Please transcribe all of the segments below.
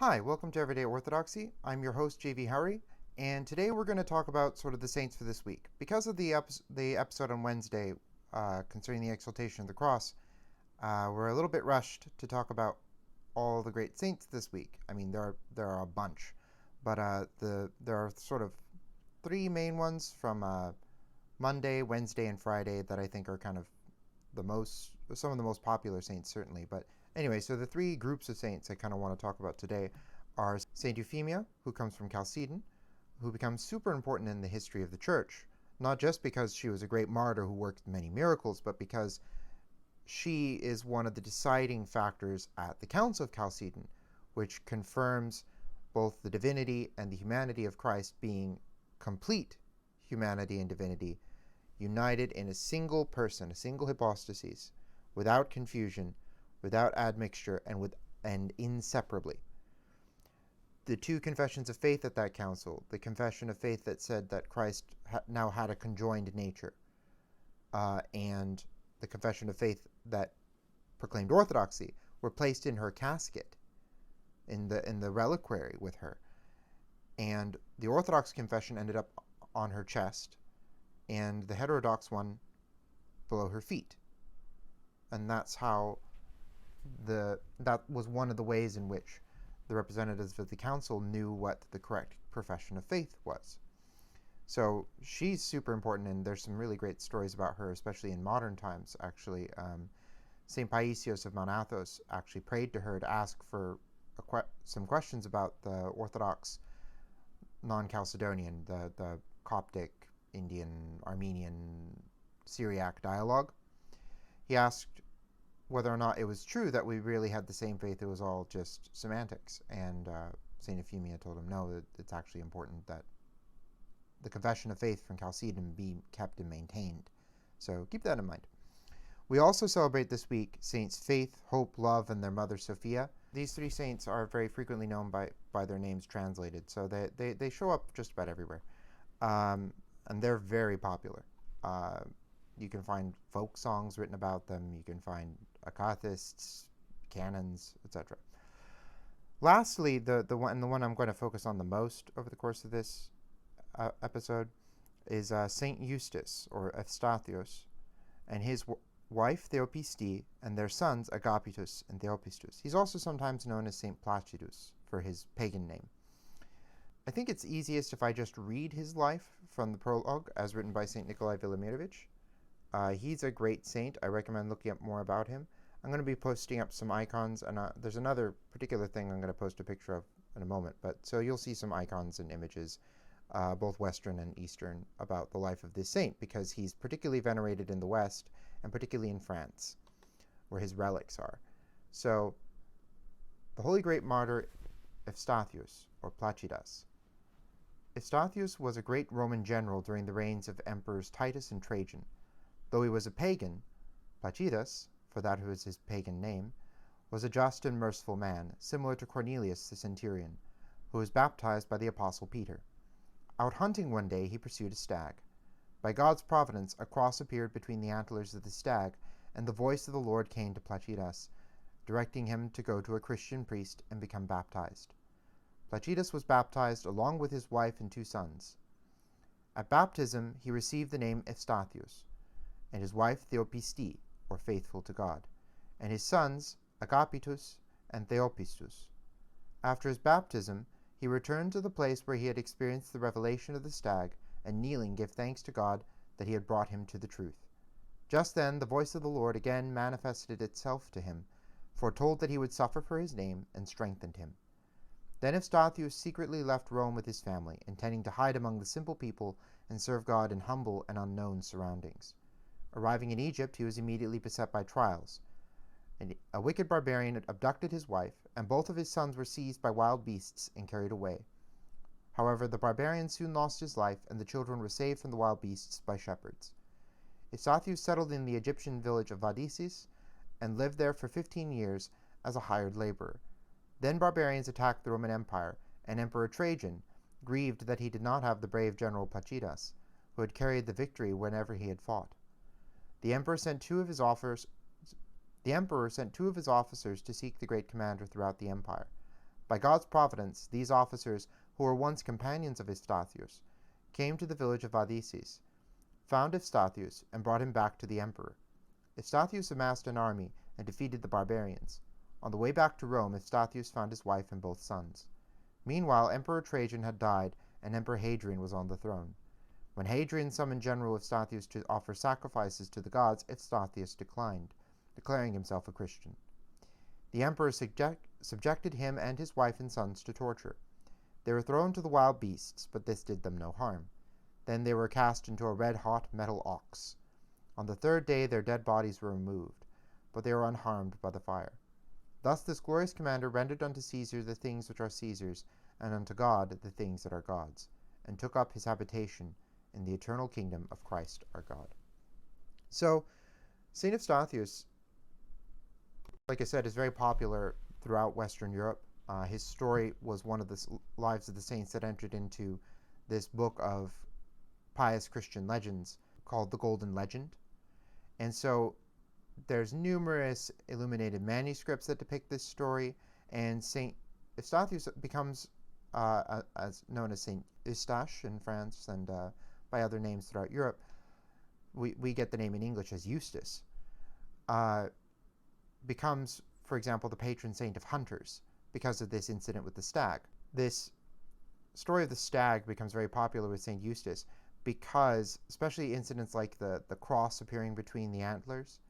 Hi, welcome to Everyday Orthodoxy. I'm your host, JV Howry, and today we're going to talk about sort of the saints for this week. Because of the episode on Wednesday concerning the exaltation of the cross, we're a little bit rushed to talk about all the great saints this week. I mean, there are a bunch, but there are sort of three main ones from Monday, Wednesday, and Friday that I think are kind of some of the most popular saints, certainly. But anyway, so the three groups of saints I kind of want to talk about today are St. Euphemia, who comes from Chalcedon, who becomes super important in the history of the church, not just because she was a great martyr who worked many miracles, but because she is one of the deciding factors at the Council of Chalcedon, which confirms both the divinity and the humanity of Christ being complete humanity and divinity, united in a single person, a single hypostasis, without confusion, without admixture, and inseparably. The two confessions of faith at that council, the confession of faith that said that Christ now had a conjoined nature, and the confession of faith that proclaimed orthodoxy, were placed in her casket, in the reliquary with her. And the Orthodox confession ended up on her chest, and the heterodox one below her feet. And that's how that was one of the ways in which the representatives of the council knew what the correct profession of faith was. So she's super important, and there's some really great stories about her, especially in modern times, actually. St. Paisios of Mount Athos actually prayed to her to ask for some questions about the Orthodox non-Chalcedonian, the Coptic, Indian, Armenian, Syriac dialogue. He asked whether or not it was true that we really had the same faith, it was all just semantics. And St. Euphemia told him, no, that it's actually important that the confession of faith from Chalcedon be kept and maintained. So keep that in mind. We also celebrate this week Saints Faith, Hope, Love, and their mother Sophia. These three saints are very frequently known by their names translated, so they show up just about everywhere. And they're very popular. You can find folk songs written about them. You can find akathists, canons, etc. Lastly, the one I'm going to focus on the most over the course of this episode is St Eustace, or Eustathios, and his wife Theopiste, and their sons Agapitus and Theopistus. He's also sometimes known as St Placidus for his pagan name. I think it's easiest if I just read his life from the prologue as written by St. Nikolai Velimirovich. He's a great saint. I recommend looking up more about him. I'm going to be posting up some icons, and there's another particular thing I'm going to post a picture of in a moment. But so you'll see some icons and images, both Western and Eastern, about the life of this saint, because he's particularly venerated in the West, and particularly in France, where his relics are. So, the holy great martyr Eustathius, or Placidas. Eustathius was a great Roman general during the reigns of Emperors Titus and Trajan. Though he was a pagan, Placidas, for that was his pagan name, was a just and merciful man, similar to Cornelius the centurion, who was baptized by the apostle Peter. Out hunting one day, he pursued a stag. By God's providence, a cross appeared between the antlers of the stag, and the voice of the Lord came to Placidas, directing him to go to a Christian priest and become baptized. Placidas was baptized along with his wife and two sons. At baptism, he received the name Eustathius, and his wife Theopiste, or faithful to God, and his sons Agapitus and Theopistus. After his baptism, he returned to the place where he had experienced the revelation of the stag, and kneeling gave thanks to God that he had brought him to the truth. Just then the voice of the Lord again manifested itself to him, foretold that he would suffer for his name, and strengthened him. Then Eustathius secretly left Rome with his family, intending to hide among the simple people and serve God in humble and unknown surroundings. Arriving in Egypt, he was immediately beset by trials. A wicked barbarian abducted his wife, and both of his sons were seized by wild beasts and carried away. However, the barbarian soon lost his life, and the children were saved from the wild beasts by shepherds. Eustathius settled in the Egyptian village of Vadisis, and lived there for 15 years as a hired laborer. Then barbarians attacked the Roman Empire, and Emperor Trajan, grieved that he did not have the brave general Placidas, who had carried the victory whenever he had fought. The emperor sent two of his officers to seek the great commander throughout the empire, By God's providence, these officers, who were once companions of Eustathius, came to the village of Vadesis, found Eustathius, and brought him back to the emperor. Eustathius amassed an army and defeated the barbarians. On the way back to Rome, Eustathius found his wife and both sons. Meanwhile, Emperor Trajan had died, and Emperor Hadrian was on the throne. When Hadrian summoned General Eustathius to offer sacrifices to the gods, Eustathius declined, declaring himself a Christian. The emperor subjected him and his wife and sons to torture. They were thrown to the wild beasts, but this did them no harm. Then they were cast into a red-hot metal ox. On the third day their dead bodies were removed, but they were unharmed by the fire. Thus this glorious commander rendered unto Caesar the things which are Caesar's, and unto God the things that are God's, and took up his habitation in the eternal kingdom of Christ our God. So, St. Eustathius, like I said, is very popular throughout Western Europe. His story was one of the lives of the saints that entered into this book of pious Christian legends called the Golden Legend. And so there's numerous illuminated manuscripts that depict this story, and St. Eustathius becomes as known as St. Eustache in France and by other names throughout Europe. We get the name in English as Eustace. Becomes, for example, the patron saint of hunters because of this incident with the stag. This story of the stag becomes very popular with St. Eustace because, especially incidents like the cross appearing between the antlers,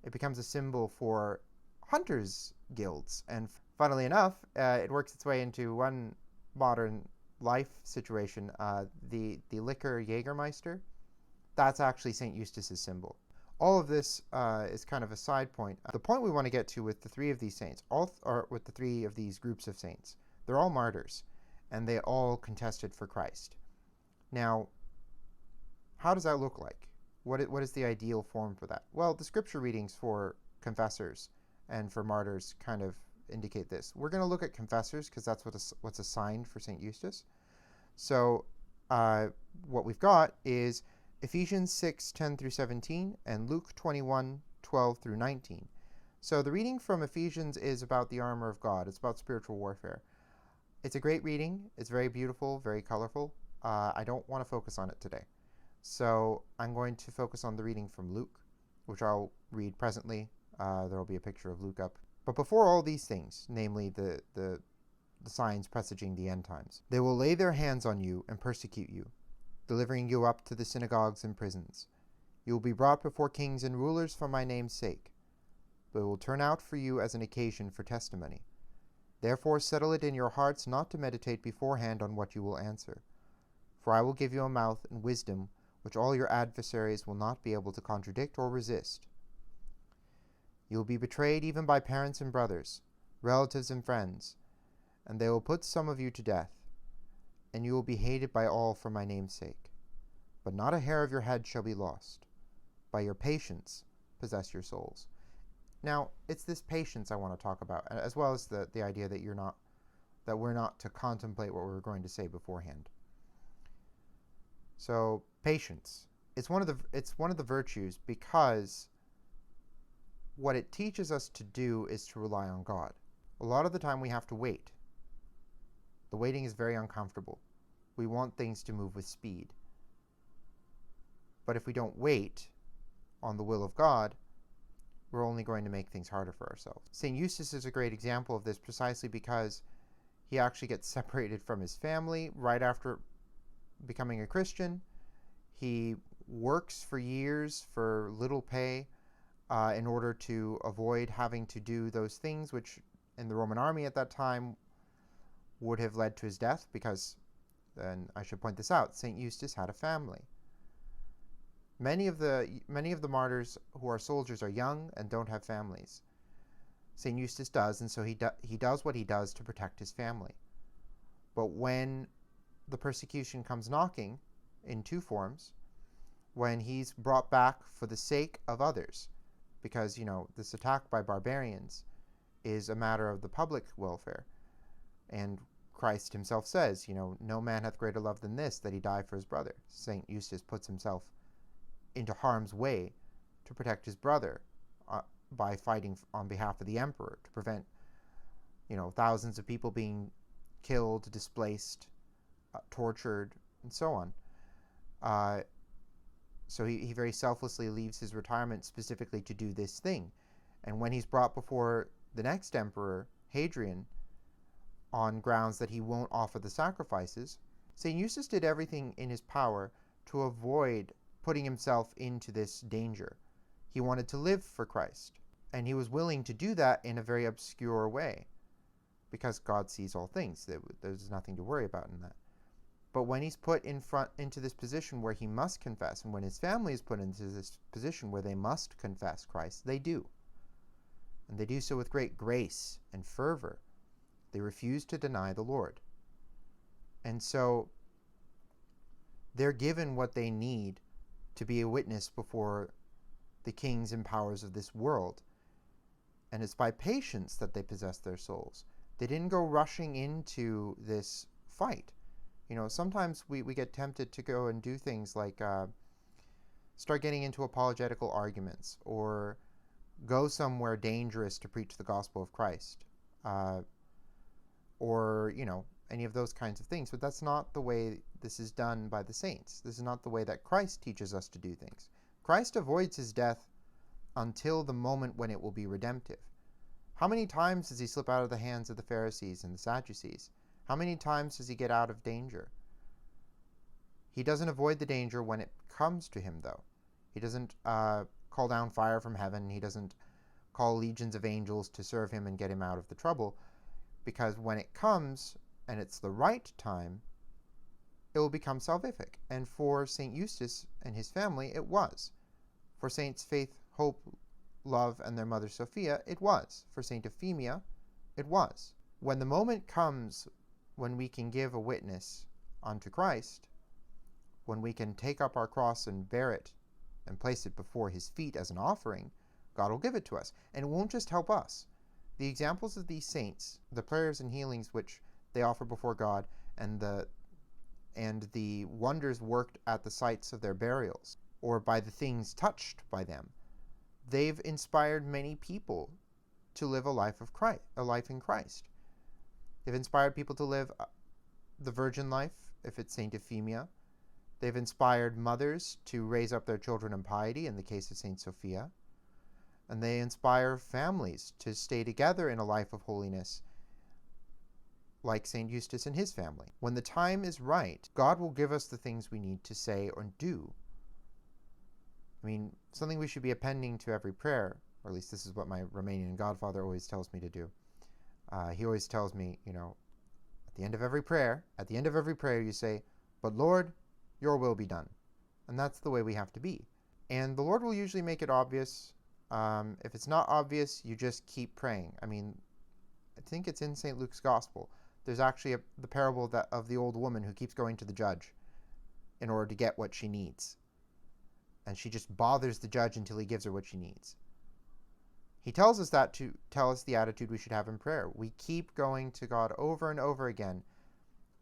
it becomes a symbol for hunters' guilds. And funnily enough, it works its way into one modern life situation. The liquor Jägermeister, that's actually St. Eustace's symbol. All of this is kind of a side point. The point we want to get to with the three of these saints, or with the three of these groups of saints, they're all martyrs, and they all contested for Christ. Now, how does that look like? What is the ideal form for that? Well, the scripture readings for confessors and for martyrs kind of indicate this. We're going to look at confessors because that's what's assigned for St. Eustace. So what we've got is Ephesians 6:10 through 17 and Luke 21:12 through 19. So the reading from Ephesians is about the armor of God. It's about spiritual warfare. It's a great reading. It's very beautiful, very colorful. I don't want to focus on it today. So I'm going to focus on the reading from Luke, which I'll read presently. There will be a picture of Luke up. But before all these things, namely the signs presaging the end times, they will lay their hands on you and persecute you, delivering you up to the synagogues and prisons. You will be brought before kings and rulers for my name's sake, but it will turn out for you as an occasion for testimony. Therefore settle it in your hearts not to meditate beforehand on what you will answer. For I will give you a mouth and wisdom which all your adversaries will not be able to contradict or resist. You will be betrayed even by parents and brothers, relatives and friends, and they will put some of you to death, and you will be hated by all for my name's sake. But not a hair of your head shall be lost. By your patience possess your souls. Now, it's this patience I want to talk about, as well as the idea that we're not to contemplate what we're going to say beforehand. So, patience. It's one of the virtues because what it teaches us to do is to rely on God. A lot of the time we have to wait. The waiting is very uncomfortable. We want things to move with speed. But if we don't wait on the will of God, we're only going to make things harder for ourselves. St. Eustace is a great example of this precisely because he actually gets separated from his family right after becoming a Christian. He works for years for little pay in order to avoid having to do those things which in the Roman army at that time would have led to his death, because, and I should point this out, St. Eustace had a family. Many of the martyrs who are soldiers are young and don't have families. St. Eustace does, and so he does what he does to protect his family. But when the persecution comes knocking in two forms, when he's brought back for the sake of others, because, this attack by barbarians is a matter of the public welfare. And Christ himself says, no man hath greater love than this, that he die for his brother. St. Eustace puts himself into harm's way to protect his brother by fighting on behalf of the emperor, to prevent, thousands of people being killed, displaced, tortured, and so on. So he very selflessly leaves his retirement specifically to do this thing. And when he's brought before the next emperor, Hadrian, on grounds that he won't offer the sacrifices, St. Eustace did everything in his power to avoid putting himself into this danger. He wanted to live for Christ, and he was willing to do that in a very obscure way, because God sees all things. There's nothing to worry about in that. But when he's put into this position where he must confess, and when his family is put into this position where they must confess Christ, they do. And they do so with great grace and fervor. They refuse to deny the Lord. And so they're given what they need to be a witness before the kings and powers of this world. And it's by patience that they possess their souls. They didn't go rushing into this fight. Sometimes we get tempted to go and do things like start getting into apologetical arguments, or go somewhere dangerous to preach the gospel of Christ, or any of those kinds of things. But that's not the way this is done by the saints. This is not the way that Christ teaches us to do things. Christ avoids his death until the moment when it will be redemptive. How many times does he slip out of the hands of the Pharisees and the Sadducees? How many times does he get out of danger? He doesn't avoid the danger when it comes to him, though. He doesn't call down fire from heaven. He doesn't call legions of angels to serve him and get him out of the trouble, because when it comes, and it's the right time, it will become salvific. And for St. Eustace and his family, it was. For Saints Faith, Hope, Love, and their mother Sophia, it was. For St. Euphemia, it was. When the moment comes when we can give a witness unto Christ, when we can take up our cross and bear it and place it before his feet as an offering, God will give it to us. And it won't just help us. The examples of these saints, the prayers and healings which they offer before God, and the wonders worked at the sites of their burials, or by the things touched by them, they've inspired many people to live a life in Christ. They've inspired people to live the virgin life, if it's St. Euphemia. They've inspired mothers to raise up their children in piety, in the case of St. Sophia. And they inspire families to stay together in a life of holiness, like St. Eustace and his family. When the time is right, God will give us the things we need to say or do. Something we should be appending to every prayer, or at least this is what my Romanian godfather always tells me to do. He always tells me, at the end of every prayer, you say, "But Lord, your will be done." And that's the way we have to be. And the Lord will usually make it obvious. If it's not obvious, you just keep praying. I think it's in St. Luke's Gospel. There's actually the parable of the old woman who keeps going to the judge in order to get what she needs. And she just bothers the judge until he gives her what she needs. He tells us that to tell us the attitude we should have in prayer. We keep going to God over and over again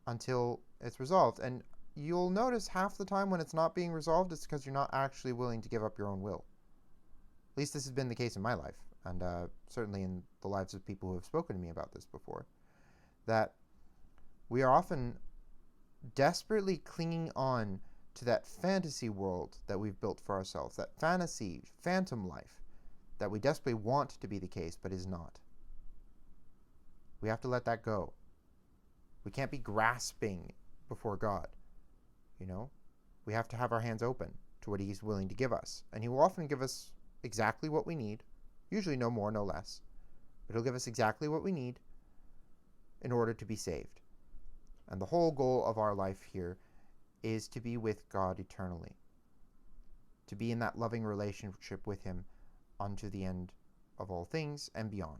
until it's resolved. And you'll notice half the time when it's not being resolved, it's because you're not actually willing to give up your own will. At least this has been the case in my life, and certainly in the lives of people who have spoken to me about this before, that we are often desperately clinging on to that fantasy world that we've built for ourselves, that fantasy, phantom life, that we desperately want to be the case, but is not. We have to let that go. We can't be grasping before God. We have to have our hands open to what he's willing to give us. And he will often give us exactly what we need, usually no more, no less. But he'll give us exactly what we need in order to be saved. And the whole goal of our life here is to be with God eternally, to be in that loving relationship with him unto the end of all things and beyond.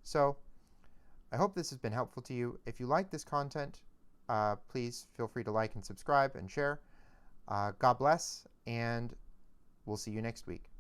So, I hope this has been helpful to you. If you like this content, please feel free to like and subscribe and share. God bless, and we'll see you next week.